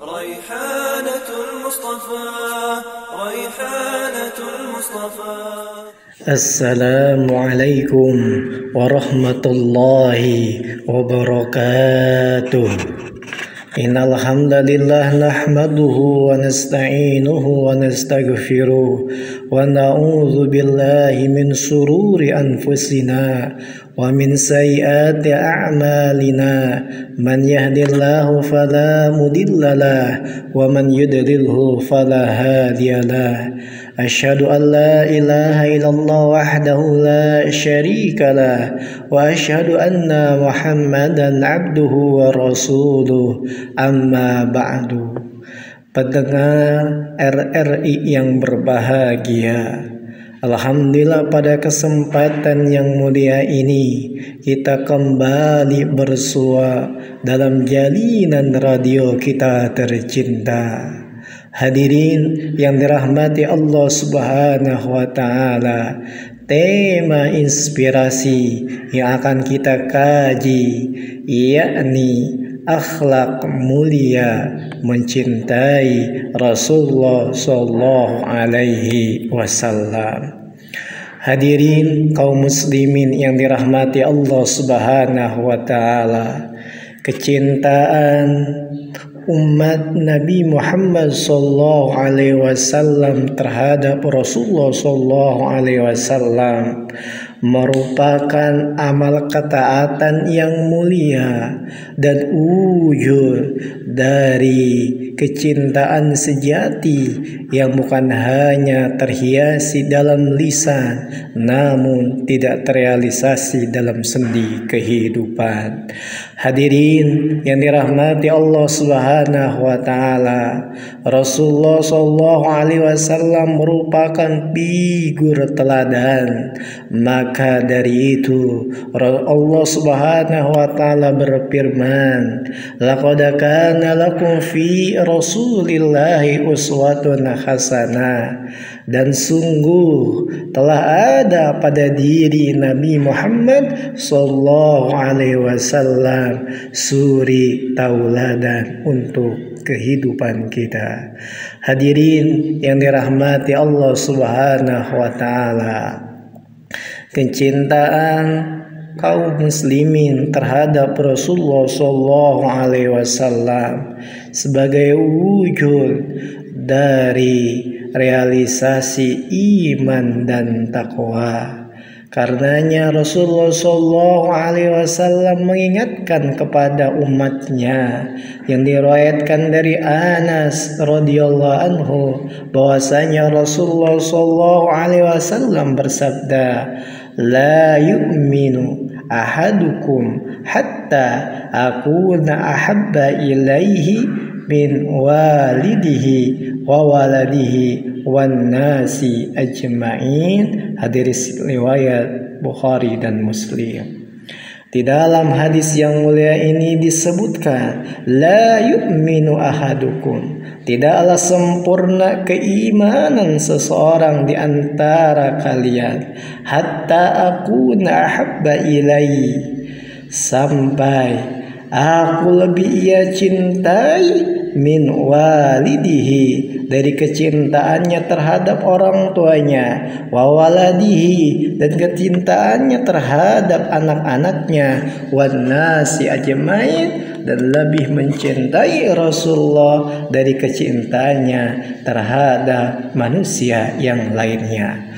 ريحانة المصطفى ريحانة المصطفى. السلام عليكم ورحمة الله وبركاته. إن الحمد لله نحمده ونستعينه ونستغفره ونعوذ بالله من شرور أنفسنا ومن سيئات أعمالنا من يهد الله فلا مضل له ومن يضلله فلا هادي له. أشهد أن لا إله إلا الله وحده لا شريك له وأشهد أن محمدا عبده ورسوله. Amma ba'du. Pendengar RRI yang berbahagia, alhamdulillah pada kesempatan yang mulia ini kita kembali bersua dalam jalinan radio kita tercinta. Hadirin yang dirahmati Allah Subhanahu wa taala, tema inspirasi yang akan kita kaji yakni akhlak mulia mencintai Rasulullah sallallahu alaihi wasallam. Hadirin kaum muslimin yang dirahmati Allah Subhanahu wa taala, kecintaan umat Nabi Muhammad sallallahu alaihi wasallam terhadap Rasulullah sallallahu alaihi wasallam merupakan amal ketaatan yang mulia dan wujud dari kecintaan sejati yang bukan hanya terhiasi dalam lisan namun tidak terrealisasi dalam sendi kehidupan. Hadirin yang dirahmati Allah Subhanahu wa taala, Rasulullah sallallahu alaihi wasallam merupakan figur teladan. Maka dari itu Allah Subhanahu wa taala berfirman, laqad kana lakum fi Rasulillahi uswatun hasanah. Dan sungguh telah ada pada diri Nabi Muhammad sallallahu alaihi wasallam suri tauladan untuk kehidupan kita. Hadirin yang dirahmati Allah Subhanahu wa taala, kecintaan kaum muslimin terhadap Rasulullah sallallahu alaihi wasallam sebagai wujud dari realisasi iman dan takwa. Karenanya Rasulullah sallallahu alaihi wasallam mengingatkan kepada umatnya yang diriwayatkan dari Anas radhiyallahu anhu bahwasanya Rasulullah sallallahu alaihi wasallam bersabda, la yu'minu ahadukum hatta akuna ahabba ilaihi min walidihi wa waladihi wan nasi ajma'in. Hadis riwayat Bukhari dan Muslim. Di dalam hadis yang mulia ini disebutkan, la yu'minu ahadukum, tidaklah sempurna keimanan seseorang di antara kalian, hatta akuna ahabba ilaihi, sampai aku lebih ia cintai min walidihi, dari kecintaannya terhadap orang tuanya, wa waladihi, dan kecintaannya terhadap anak-anaknya, wan nasi ajmain, dan lebih mencintai Rasulullah dari kecintaannya terhadap manusia yang lainnya.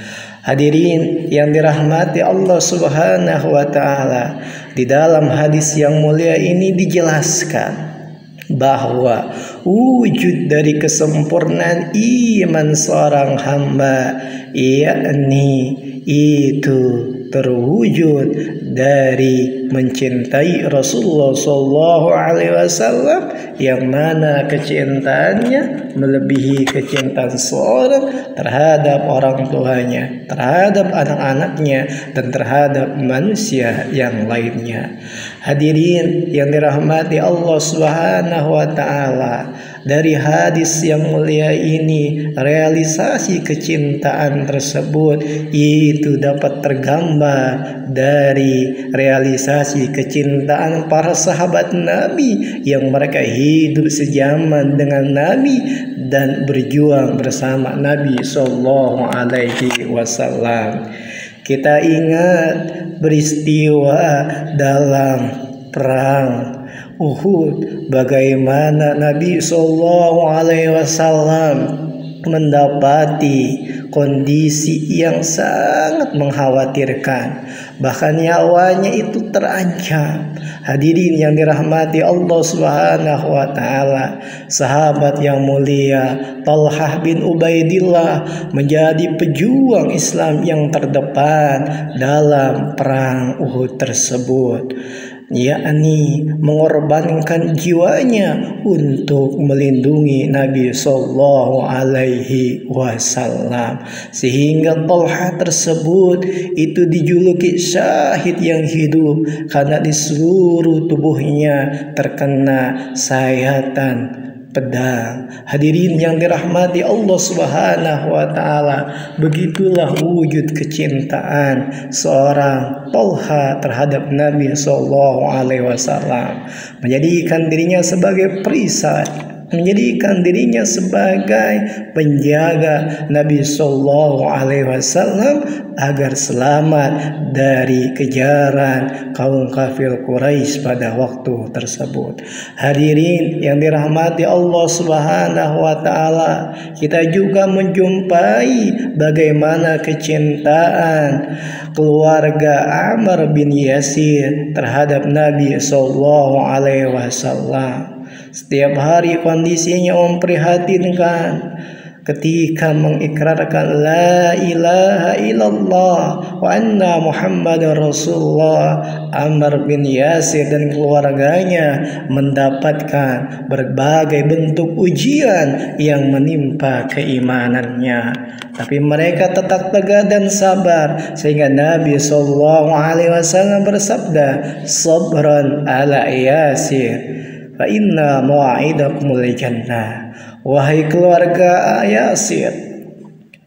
Hadirin yang dirahmati Allah Subhanahu wa taala, di dalam hadis yang mulia ini dijelaskan bahwa wujud dari kesempurnaan iman seorang hamba yakni itu terwujud dari mencintai Rasulullah sallallahu alaihi wasallam, yang mana kecintaannya melebihi kecintaan seorang terhadap orang tuanya, terhadap anak-anaknya, dan terhadap manusia yang lainnya. Hadirin yang dirahmati Allah Subhanahu wa taala, dari hadis yang mulia ini realisasi kecintaan tersebut itu dapat tergambar dari realisasi realisasi kecintaan para sahabat Nabi yang mereka hidup sejaman dengan Nabi dan berjuang bersama Nabi Sallallahu Alaihi Wasallam. Kita ingat peristiwa dalam perang Uhud, bagaimana Nabi Sallallahu Alaihi Wasallam mendapati kondisi yang sangat mengkhawatirkan, bahkan nyawanya itu terancam. Hadirin yang dirahmati Allah Subhanahu wa taala, sahabat yang mulia Talhah bin Ubaidillah menjadi pejuang Islam yang terdepan dalam perang Uhud tersebut, yakni mengorbankan jiwanya untuk melindungi Nabi Sallallahu Alaihi Wasallam, sehingga Talha tersebut itu dijuluki syahid yang hidup karena di seluruh tubuhnya terkena sayatan pedang. Hadirin yang dirahmati Allah Subhanahu wa taala, begitulah wujud kecintaan seorang Talha terhadap Nabi sallallahu alaihi wasallam, menjadikan dirinya sebagai perisai, menjadikan dirinya sebagai penjaga Nabi sallallahu alaihi wasallam agar selamat dari kejaran kaum kafir Quraisy pada waktu tersebut. Hadirin yang dirahmati Allah Subhanahu wa taala, kita juga menjumpai bagaimana kecintaan keluarga Ammar bin Yasir terhadap Nabi sallallahu alaihi wasallam. Setiap hari kondisinya memprihatinkan. Ketika mengikrarkan la ilaha illallah wa anna Muhammadar Rasulullah, Ammar bin Yasir dan keluarganya mendapatkan berbagai bentuk ujian yang menimpa keimanannya. Tapi mereka tetap tegar dan sabar, sehingga Nabi sallallahu alaihi wasallam bersabda, "Sabran ala Yasir, fa inna mau'idakumul jannah." Wahai keluarga Yasir,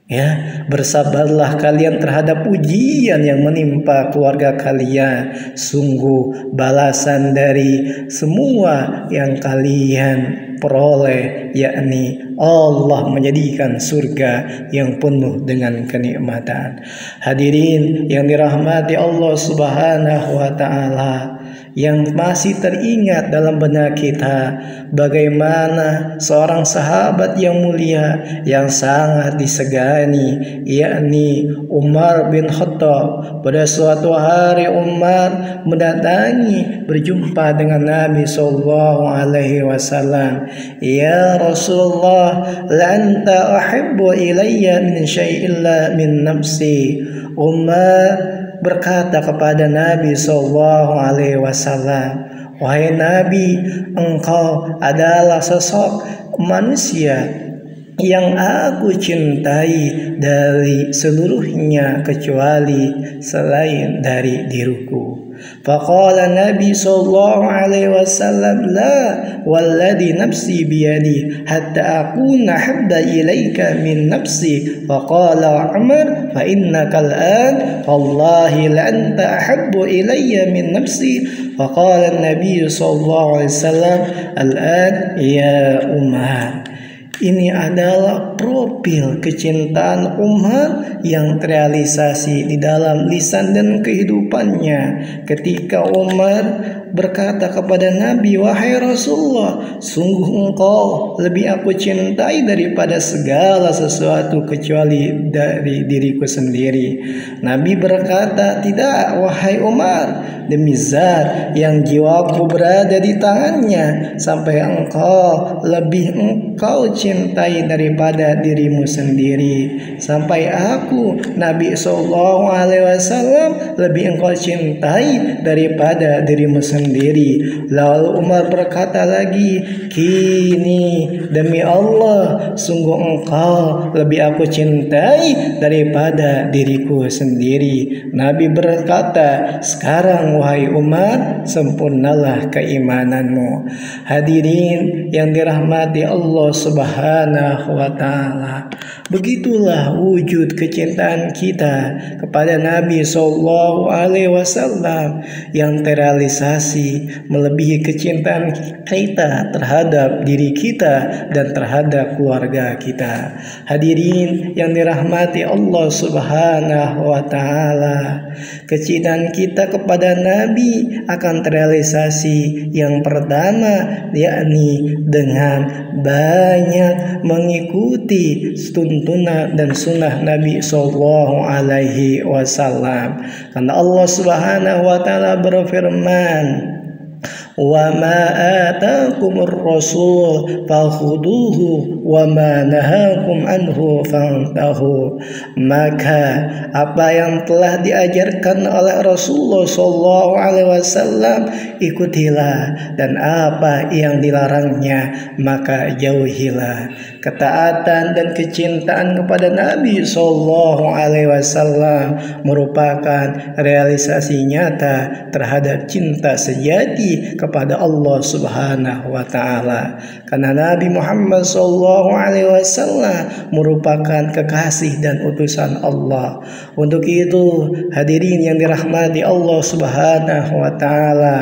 ya, bersabarlah kalian terhadap ujian yang menimpa keluarga kalian. Sungguh balasan dari semua yang kalian peroleh, yakni Allah menjadikan surga yang penuh dengan kenikmatan. Hadirin yang dirahmati Allah Subhanahu wa taala, yang masih teringat dalam benak kita bagaimana seorang sahabat yang mulia yang sangat disegani, yakni Umar bin Khattab. Pada suatu hari Umar mendatangi berjumpa dengan Nabi sallallahu alaihi wasallam. "Ya Rasulullah, la anta uhibbu ilayya min syai'in la min nafsi." Umar berkata kepada Nabi sallallahu alaihi wasallam, "Wahai Nabi, engkau adalah sosok manusia yang aku cintai dari seluruhnya kecuali selain dari diriku." Faqala Nabi sallallahu alaihi wasallam, "La walladhi nafsi biyadi hatta akuna habba ilaika min nafsi." Faqala Umar, "Fa innaka al-an wallahi la anta ahabbu ilayya min nafsi." Faqala Nabi sallallahu alaihi wasallam, "Al-an ya Umar." Ini adalah profil kecintaan Umar yang terrealisasi di dalam lisan dan kehidupannya. Ketika Umar berkata kepada Nabi, "Wahai Rasulullah, sungguh engkau lebih aku cintai daripada segala sesuatu kecuali dari diriku sendiri." Nabi berkata, "Tidak, wahai Umar, demi zat yang jiwaku berada di tangannya, sampai engkau cintai daripada dirimu sendiri, sampai aku Nabi sallallahu alaihi wasallam lebih engkau cintai daripada dirimu sendiri." Lalu Umar berkata lagi, "Kini demi Allah, sungguh engkau lebih aku cintai daripada diriku sendiri." Nabi berkata, "Sekarang wahai Umar, sempurnalah keimananmu." Hadirin yang dirahmati Allah Subhanahu Subhanahu wa Ta'ala. Begitulah wujud kecintaan kita kepada Nabi Sallallahu Alaihi Wasallam yang terrealisasi melebihi kecintaan kita terhadap diri kita dan terhadap keluarga kita. Hadirin yang dirahmati Allah Subhanahu wa Ta'ala, kecintaan kita kepada Nabi akan terrealisasi yang pertama, yakni dengan banyak mengikuti tuntunan dan sunnah Nabi Sallallahu Alaihi Wasallam. Karena Allah Subhanahu wa Ta'ala berfirman, wa ma atakumur rasul fakhuduhu wa ma nahakum anhu fantahu. Maka apa yang telah diajarkan oleh Rasulullah sallallahu alaihi wasallam ikutilah, dan apa yang dilarangnya maka jauhilah. Ketaatan dan kecintaan kepada Nabi sallallahu alaihi wasallam merupakan realisasi nyata terhadap cinta sejati kepada Allah Subhanahu wa Ta'ala. Karena Nabi Muhammad sallallahu alaihi wasallam merupakan kekasih dan utusan Allah. Untuk itu, hadirin yang dirahmati Allah Subhanahu wa Ta'ala,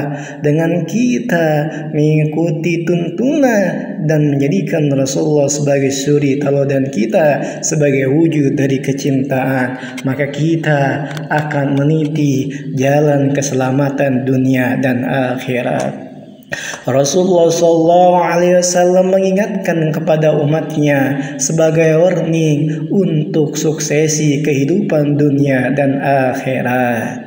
dengan kita mengikuti tuntunan dan menjadikan Rasulullah sebagai suri teladan kita, sebagai wujud dari kecintaan, maka kita akan meniti jalan keselamatan dunia dan akhirat. Rasulullah sallallahu alaihi wasallam mengingatkan kepada umatnya sebagai warning untuk suksesi kehidupan dunia dan akhirat.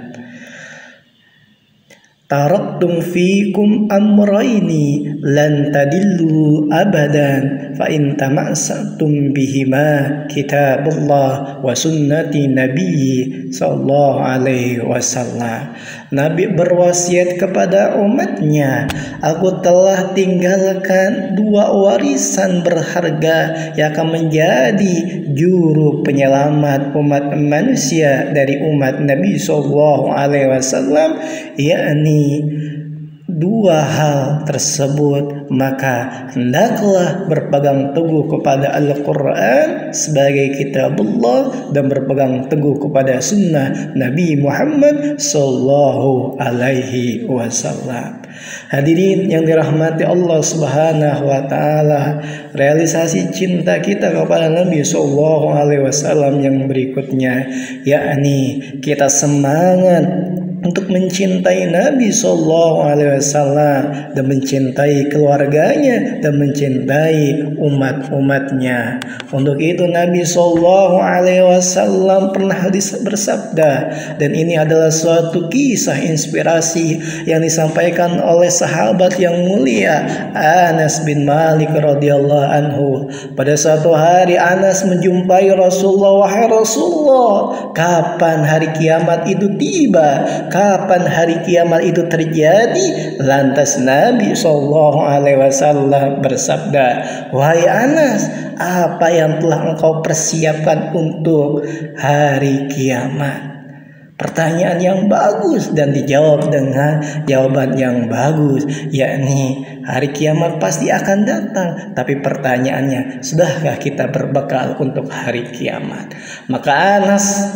Taraktum fikum amraini lan tadillu abadan fa in tamassaktum bihima kitabullah wa sunnati nabiyyi sallallahu alaihi wasallam. Nabi berwasiat kepada umatnya, aku telah tinggalkan dua warisan berharga yang akan menjadi juru penyelamat umat manusia dari umat Nabi sallallahu alaihi wasallam, yakni dua hal tersebut. Maka hendaklah berpegang teguh kepada Al-Quran sebagai kitabullah dan berpegang teguh kepada sunnah Nabi Muhammad sallallahu alaihi wasallam. Hadirin yang dirahmati Allah Subhanahu wa Ta'ala, realisasi cinta kita kepada Nabi sallallahu alaihi wasallam yang berikutnya, yakni kita semangat untuk mencintai Nabi sallallahu alaihi wasallam dan mencintai keluarganya dan mencintai umat-umatnya. Untuk itu Nabi sallallahu alaihi wasallam pernah bersabda, dan ini adalah suatu kisah inspirasi yang disampaikan oleh sahabat yang mulia Anas bin Malik radhiyallahu anhu. Pada suatu hari Anas menjumpai Rasulullah, wahai Rasulullah, kapan hari kiamat itu tiba? Kapan hari kiamat itu terjadi? Lantas Nabi sallallahu alaihi wasallam bersabda, wahai Anas, apa yang telah engkau persiapkan untuk hari kiamat? Pertanyaan yang bagus dan dijawab dengan jawaban yang bagus, yakni hari kiamat pasti akan datang, tapi pertanyaannya, sudahkah kita berbekal untuk hari kiamat? Maka Anas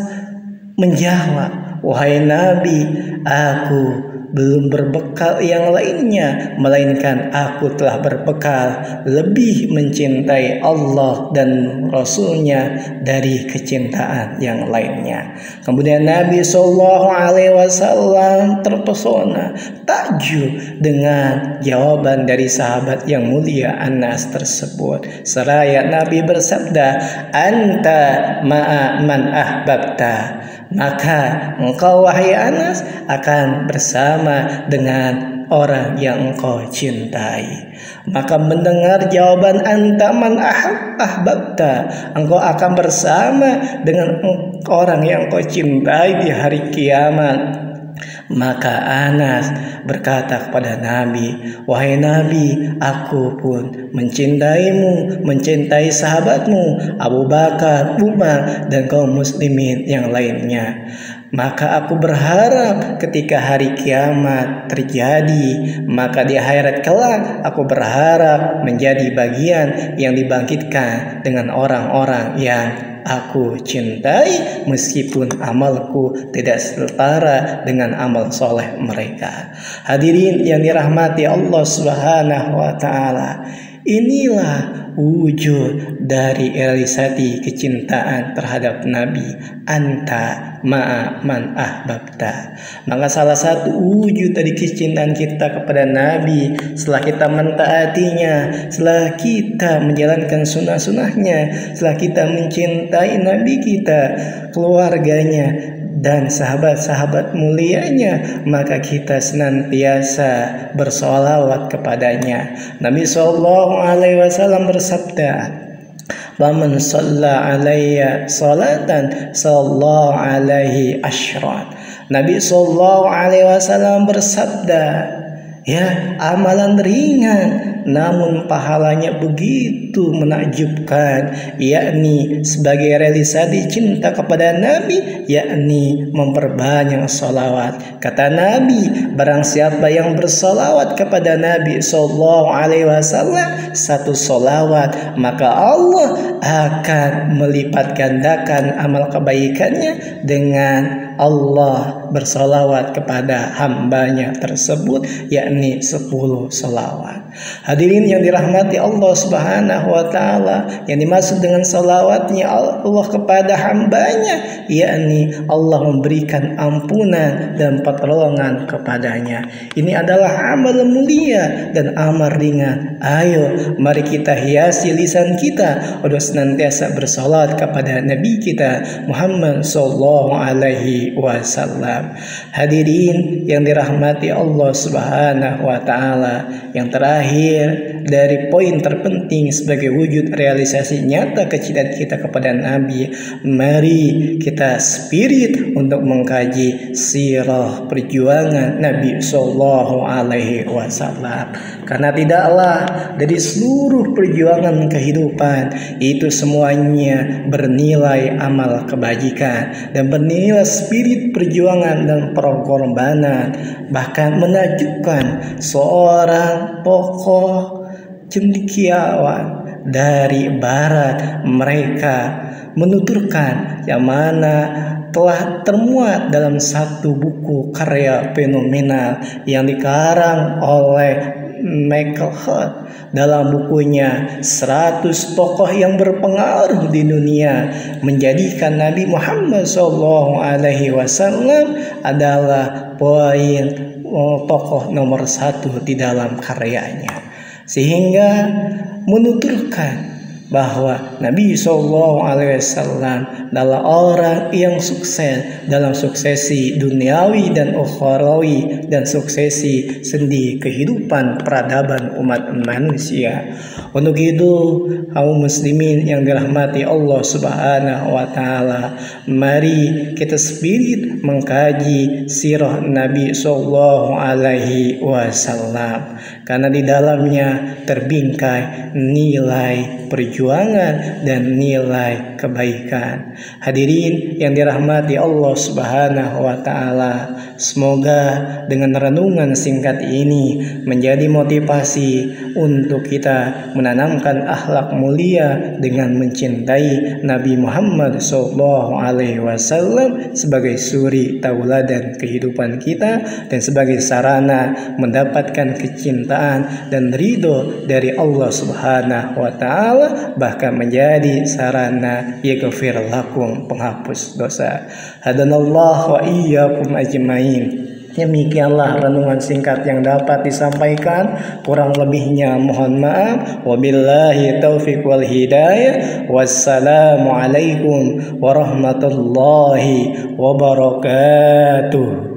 menjawab, wahai Nabi, aku belum berbekal yang lainnya, melainkan aku telah berbekal lebih mencintai Allah dan Rasulnya dari kecintaan yang lainnya. Kemudian Nabi sallallahu alaihi wasallam terpesona, takjub dengan jawaban dari sahabat yang mulia Anas tersebut. Seraya Nabi bersabda, anta ma'a man ahbabta, maka engkau wahai Anas akan bersama dengan orang yang engkau cintai. Maka mendengar jawaban anta man ahbabta, engkau akan bersama dengan orang yang engkau cintai di hari kiamat. Maka Anas berkata kepada Nabi, wahai Nabi, aku pun mencintaimu, mencintai sahabatmu Abu Bakar, Umar, dan kaum muslimin yang lainnya. Maka aku berharap ketika hari kiamat terjadi, maka di akhirat kelak aku berharap menjadi bagian yang dibangkitkan dengan orang-orang yang aku cintai, meskipun amalku tidak setara dengan amal soleh mereka. Hadirin yang dirahmati Allah Subhanahu wa Ta'ala, inilah wujud dari realisasi kecintaan terhadap Nabi. Anta ma'a man ahbabta. Maka salah satu wujud dari kecintaan kita kepada Nabi, setelah kita mentaatinya, setelah kita menjalankan sunnah-sunnahnya, setelah kita mencintai Nabi kita, keluarganya, dan sahabat-sahabat mulianya, maka kita senantiasa bersolawat kepadanya. Nabi SAW bersabda, "Waman shalla alayya salatan sallallahu alaihi asyran." Nabi SAW bersabda, ya, amalan ringan namun pahalanya begitu menakjubkan, yakni sebagai realisasi cinta kepada Nabi, yakni memperbanyak salawat. Kata Nabi, barang siapa yang bersalawat kepada Nabi SAW satu salawat, maka Allah akan melipat gandakan amal kebaikannya dengan Allah bersalawat kepada hambanya tersebut, yakni 10 salawat. Hadirin yang dirahmati Allah Subhanahu wa Ta'ala, yang dimaksud dengan salawatnya Allah kepada hambanya, yakni Allah memberikan ampunan dan pertolongan kepadanya. Ini adalah amal mulia dan amal ringan. Ayo, mari kita hiasi lisan kita untuk senantiasa bersalawat kepada Nabi kita Muhammad sallallahu alaihi wasallam. Hadirin yang dirahmati Allah Subhanahu wa Ta'ala, yang terakhir dari poin terpenting sebagai wujud realisasi nyata kecintaan kita kepada Nabi, mari kita spirit untuk mengkaji sirah perjuangan Nabi sallallahu alaihi wasallam. Karena tidaklah dari seluruh perjuangan kehidupan itu semuanya bernilai amal kebajikan dan bernilai spirit perjuangan dan pengorbanan. Bahkan menakjubkan seorang tokoh cendekiawan dari barat, mereka menuturkan yang mana telah termuat dalam satu buku karya fenomenal yang dikarang oleh Michael Hart dalam bukunya 100 tokoh yang berpengaruh di dunia, menjadikan Nabi Muhammad SAW adalah poin tokoh nomor 1 di dalam karyanya, sehingga menuturkan bahwa Nabi SAW adalah orang yang sukses dalam suksesi duniawi dan ukhrawi dan suksesi sendi kehidupan peradaban umat manusia. Untuk itu, kaum muslimin yang dirahmati Allah Subhanahu wa Ta'ala, mari kita spirit mengkaji sirah Nabi sallallahu alaihi wasallam, karena di dalamnya terbingkai nilai perjuangan dan nilai kebaikan. Hadirin yang dirahmati Allah Subhanahu wa Ta'ala, semoga dengan renungan singkat ini menjadi motivasi untuk kita menanamkan akhlak mulia dengan mencintai Nabi Muhammad SAW sebagai suri tauladan kehidupan kita dan sebagai sarana mendapatkan kecintaan dan ridho dari Allah Subhanahu wa Ta'ala, bahkan menjadi sarana yaghfir lakum, penghapus dosa. Hadanallah wa iyyakum ajmain. Demikianlah renungan singkat yang dapat disampaikan, kurang lebihnya mohon maaf. Wabillahi taufiq wal hidayah. Wassalamualaikum warahmatullahi wabarakatuh.